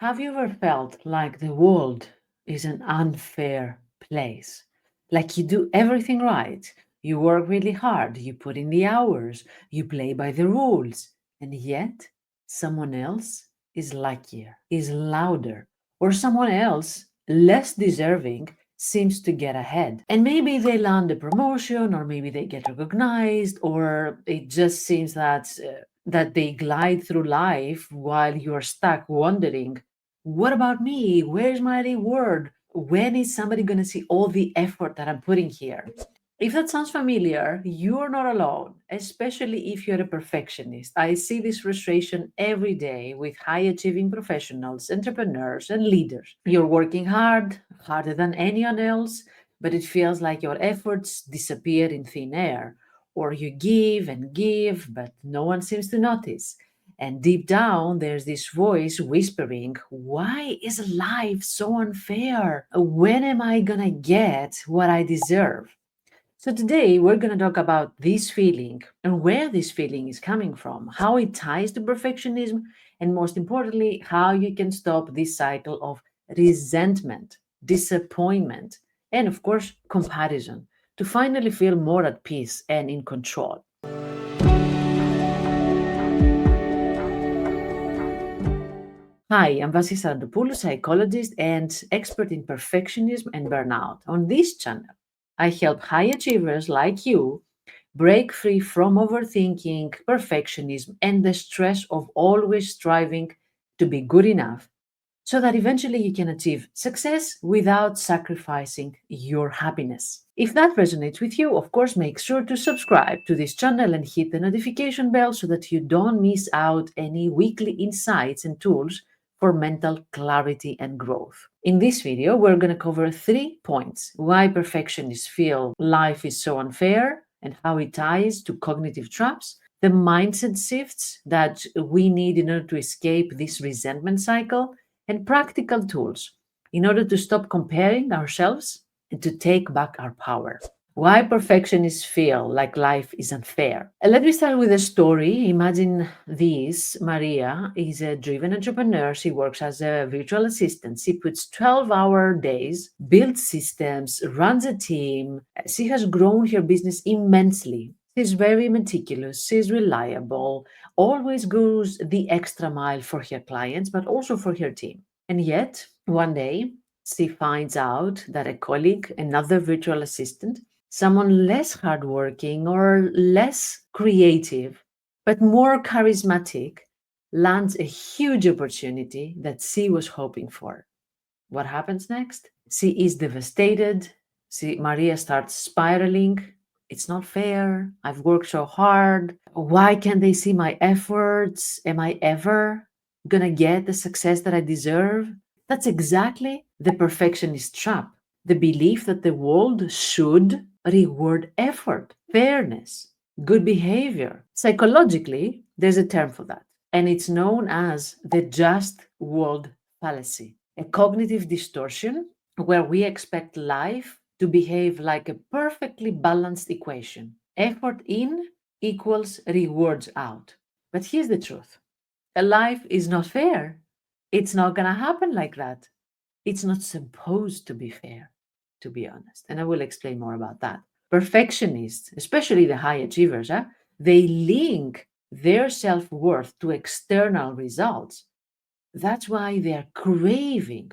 Have you ever felt like the world is an unfair place? Like you do everything right, you work really hard, you put in the hours, you play by the rules, and yet someone else is luckier, is louder, or someone else, less deserving, seems to get ahead. And maybe they land a promotion, or maybe they get recognized, or it just seems that they glide through life while you're stuck wondering, what about me? Where's my reward? When is somebody going to see all the effort that I'm putting here? If that sounds familiar, you're not alone, especially if you're a perfectionist. I see this frustration every day with high achieving professionals, entrepreneurs, and leaders. You're working hard, harder than anyone else, but it feels like your efforts disappear in thin air. Or you give and give, but no one seems to notice. And deep down, there's this voice whispering, why is life so unfair? When am I gonna get what I deserve? So, today we're gonna talk about this feeling and where this feeling is coming from, how it ties to perfectionism, and most importantly, how you can stop this cycle of resentment, disappointment, and of course, comparison to finally feel more at peace and in control. Hi, I'm Vassia, psychologist and expert in perfectionism and burnout. On this channel, I help high achievers like you break free from overthinking, perfectionism, and the stress of always striving to be good enough so that eventually you can achieve success without sacrificing your happiness. If that resonates with you, of course, make sure to subscribe to this channel and hit the notification bell so that you don't miss out any weekly insights and tools for mental clarity and growth. In this video, we're going to cover 3 points: why perfectionists feel life is so unfair and how it ties to cognitive traps, the mindset shifts that we need in order to escape this resentment cycle, and practical tools in order to stop comparing ourselves and to take back our power. Why perfectionists feel like life is unfair. Let me start with a story. Imagine this. Maria is a driven entrepreneur. She works as a virtual assistant. She puts 12-hour days, builds systems, runs a team. She has grown her business immensely. She's very meticulous, she's reliable, always goes the extra mile for her clients, but also for her team. And yet, one day, she finds out that a colleague, another virtual assistant, someone less hardworking or less creative, but more charismatic, lands a huge opportunity that she was hoping for. What happens next? She is devastated. Maria starts spiraling. It's not fair. I've worked so hard. Why can't they see my efforts? Am I ever gonna get the success that I deserve? That's exactly the perfectionist trap. The belief that the world should reward effort, fairness, good behavior. Psychologically, there's a term for that, and it's known as the just world fallacy, a cognitive distortion where we expect life to behave like a perfectly balanced equation. Effort in equals rewards out. But here's the truth: a life is not fair. It's not going to happen like that. It's not supposed to be fair, to be honest. And I will explain more about that. Perfectionists, especially the high achievers, they link their self worth to external results. That's why they are craving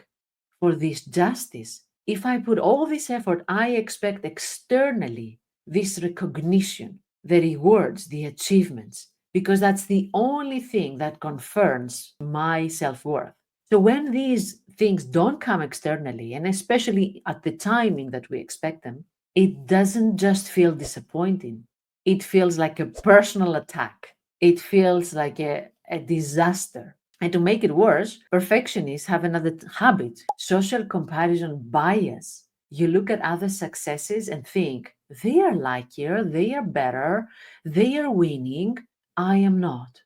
for this justice. If I put all this effort, I expect externally this recognition, the rewards, the achievements, because that's the only thing that confirms my self worth. So when these things don't come externally, and especially at the timing that we expect them, it doesn't just feel disappointing. It feels like a personal attack. It feels like a disaster. And to make it worse, perfectionists have another habit: social comparison bias. You look at other successes and think, they are luckier, they are better, they are winning. I am not.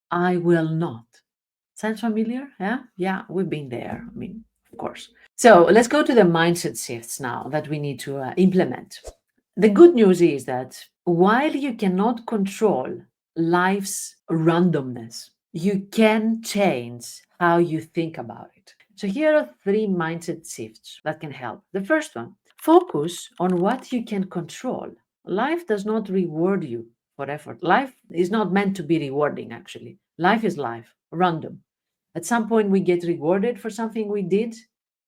I will not. Sounds familiar? Yeah? Yeah, we've been there. I mean, of course. So let's go to the mindset shifts now that we need to implement. The good news is that while you cannot control life's randomness, You can change how you think about it. So here are three mindset shifts that can help. The first one, focus on what you can control. Life does not reward you for effort. Life is not meant to be rewarding, actually. Life is life, random. At some point, we get rewarded for something we did.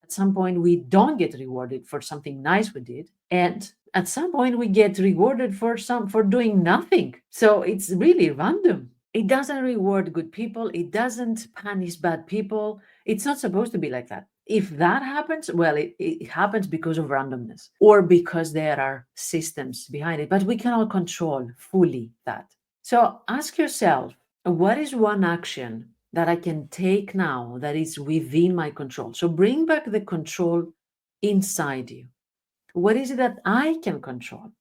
At some point, we don't get rewarded for something nice we did. And at some point, we get rewarded for doing nothing. So it's really random. It doesn't reward good people. It doesn't punish bad people. It's not supposed to be like that. If that happens, well, it happens because of randomness or because there are systems behind it, but we cannot control fully that. So ask yourself, what is one action that I can take now that is within my control? So bring back the control inside you. What is it that I can control?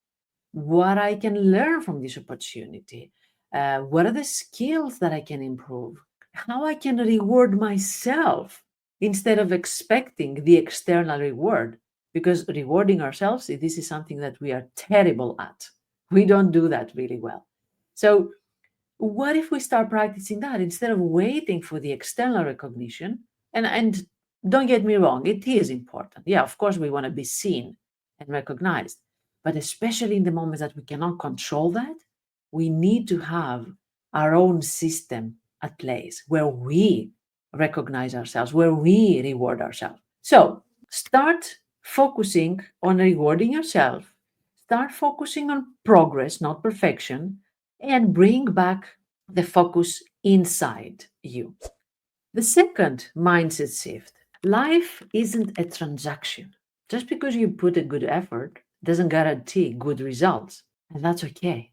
What I can learn from this opportunity? What are the skills that I can improve? How I can reward myself instead of expecting the external reward? Because rewarding ourselves, this is something that we are terrible at. We don't do that really well. So what if we start practicing that instead of waiting for the external recognition? And don't get me wrong, it is important. Yeah, of course we want to be seen and recognized, but especially in the moments that we cannot control that, we need to have our own system at place where we recognize ourselves, where we reward ourselves. So start focusing on rewarding yourself, start focusing on progress, not perfection, and bring back the focus inside you. The second mindset shift, life isn't a transaction. Just because you put a good effort doesn't guarantee good results. And that's okay.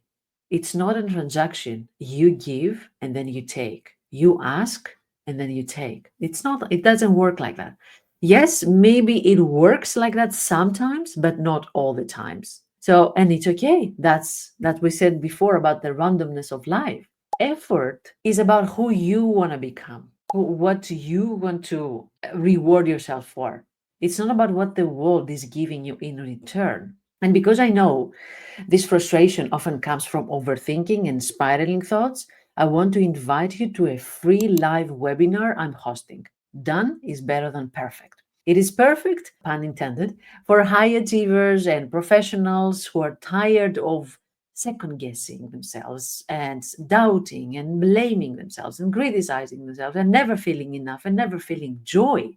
It's not a transaction. You give and then you take. You ask and then you take. It doesn't work like that. Yes, maybe it works like that sometimes, but not all the times. So, and it's okay. That's that we said before about the randomness of life. Effort is about who you want to become, what you want to reward yourself for. It's not about what the world is giving you in return. And because I know this frustration often comes from overthinking and spiraling thoughts, I want to invite you to a free live webinar I'm hosting. Done is better than perfect. It is perfect, pun intended, for high achievers and professionals who are tired of second guessing themselves and doubting and blaming themselves and criticizing themselves and never feeling enough and never feeling joy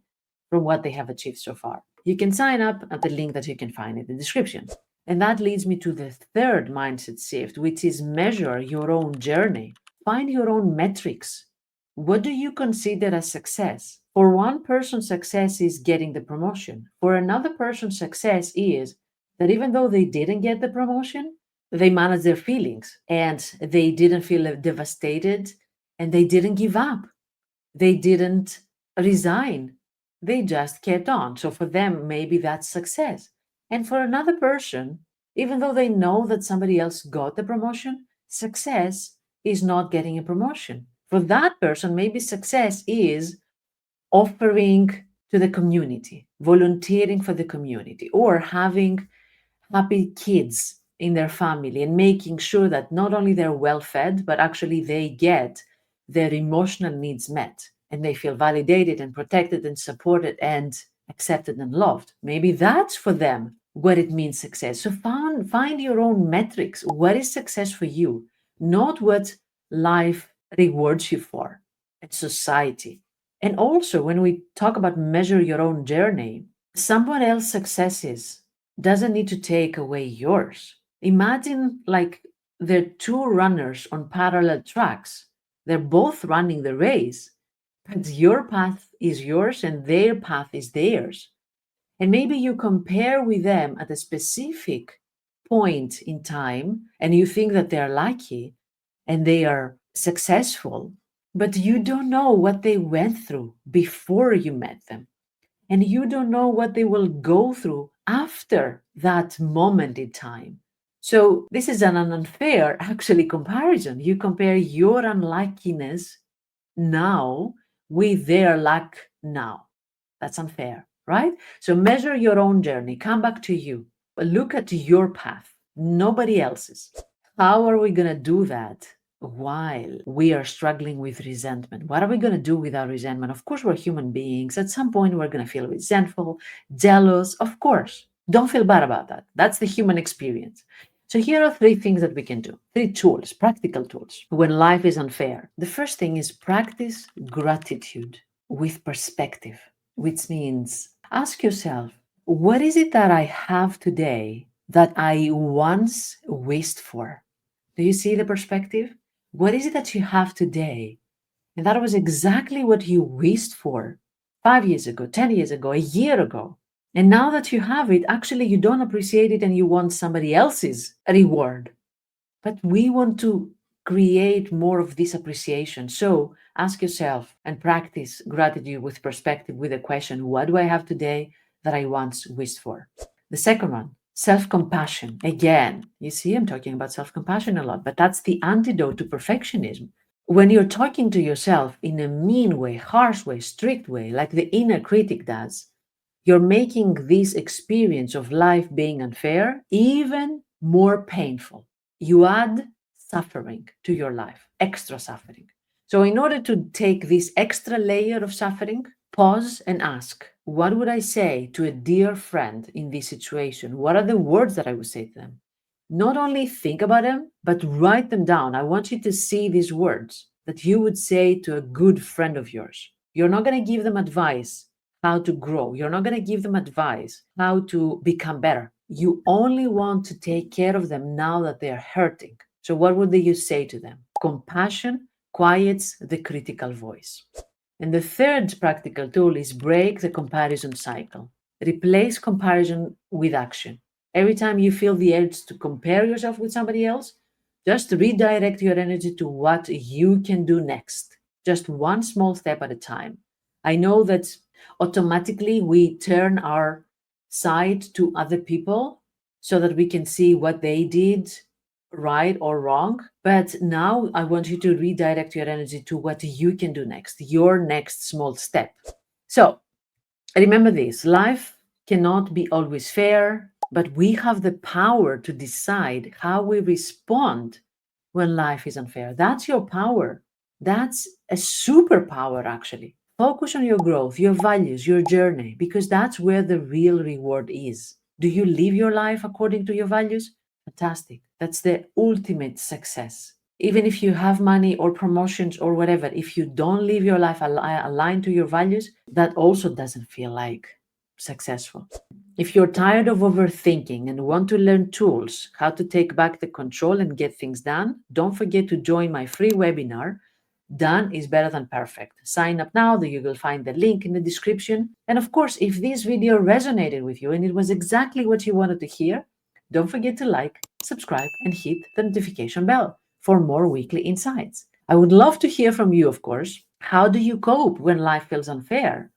from what they have achieved so far. You can sign up at the link that you can find in the description. And that leads me to the third mindset shift, which is measure your own journey. Find your own metrics. What do you consider as success? For one person, success is getting the promotion. For another person, success is that even though they didn't get the promotion, they managed their feelings and they didn't feel devastated and they didn't give up. They didn't resign. They just kept on. So for them, maybe that's success. And for another person, even though they know that somebody else got the promotion, success is not getting a promotion. For that person, maybe success is offering to the community, volunteering for the community, or having happy kids in their family and making sure that not only they're well fed, but actually they get their emotional needs met and they feel validated and protected and supported and accepted and loved. Maybe that's for them what it means success. So find your own metrics. What is success for you? Not what life rewards you for and society. And also, when we talk about measure your own journey, someone else's successes doesn't need to take away yours. Imagine like they're two runners on parallel tracks. They're both running the race, but your path is yours and their path is theirs. And maybe you compare with them at a specific point in time and you think that they're lucky and they are successful, but you don't know what they went through before you met them. And you don't know what they will go through after that moment in time. So this is an unfair actually comparison. You compare your unluckiness now with their luck now. That's unfair, right? So measure your own journey. Come back to you. Look at your path, nobody else's. How are we going to do that? while we are struggling with resentment. What are we going to do with our resentment? Of course, we're human beings. At some point, we're going to feel resentful, jealous. Of course. Don't feel bad about that. That's the human experience. So, here are three things that we can do, three tools, practical tools, when life is unfair. The first thing is practice gratitude with perspective, which means ask yourself, what is it that I have today that I once wished for? Do you see the perspective? What is it that you have today? And that was exactly what you wished for 5 years ago, 10 years ago, a year ago. And now that you have it, actually, you don't appreciate it and you want somebody else's reward. But we want to create more of this appreciation. So ask yourself and practice gratitude with perspective with the question, what do I have today that I once wished for? The second one, self-compassion. Again, you see, I'm talking about self-compassion a lot, but that's the antidote to perfectionism. When you're talking to yourself in a mean way, harsh way, strict way, like the inner critic does, you're making this experience of life being unfair even more painful. You add suffering to your life, extra suffering. So, in order to take this extra layer of suffering, pause and ask, what would I say to a dear friend in this situation? What are the words that I would say to them? Not only think about them, but write them down. I want you to see these words that you would say to a good friend of yours. You're not going to give them advice how to grow. You're not going to give them advice how to become better. You only want to take care of them now that they're hurting. So, what would you say to them? Compassion quiets the critical voice. And the third practical tool is break the comparison cycle. Replace comparison with action. Every time you feel the urge to compare yourself with somebody else, just redirect your energy to what you can do next. Just one small step at a time. I know that automatically we turn our side to other people so that we can see what they did right or wrong. But now I want you to redirect your energy to what you can do next, your next small step. So remember this, life cannot be always fair, but we have the power to decide how we respond when life is unfair. That's your power. That's a superpower, actually. Focus on your growth, your values, your journey, because that's where the real reward is. Do you live your life according to your values? Fantastic. That's the ultimate success. Even if you have money or promotions or whatever, if you don't live your life aligned to your values, that also doesn't feel like successful. If you're tired of overthinking and want to learn tools, how to take back the control and get things done, don't forget to join my free webinar, Done is Better Than Perfect. Sign up now, you will find the link in the description. And of course, if this video resonated with you and it was exactly what you wanted to hear, don't forget to like, subscribe, and hit the notification bell for more weekly insights. I would love to hear from you, of course. How do you cope when life feels unfair?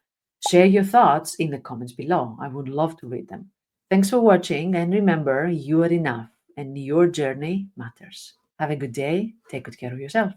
Share your thoughts in the comments below. I would love to read them. Thanks for watching, and remember, you are enough and your journey matters. Have a good day. Take good care of yourself.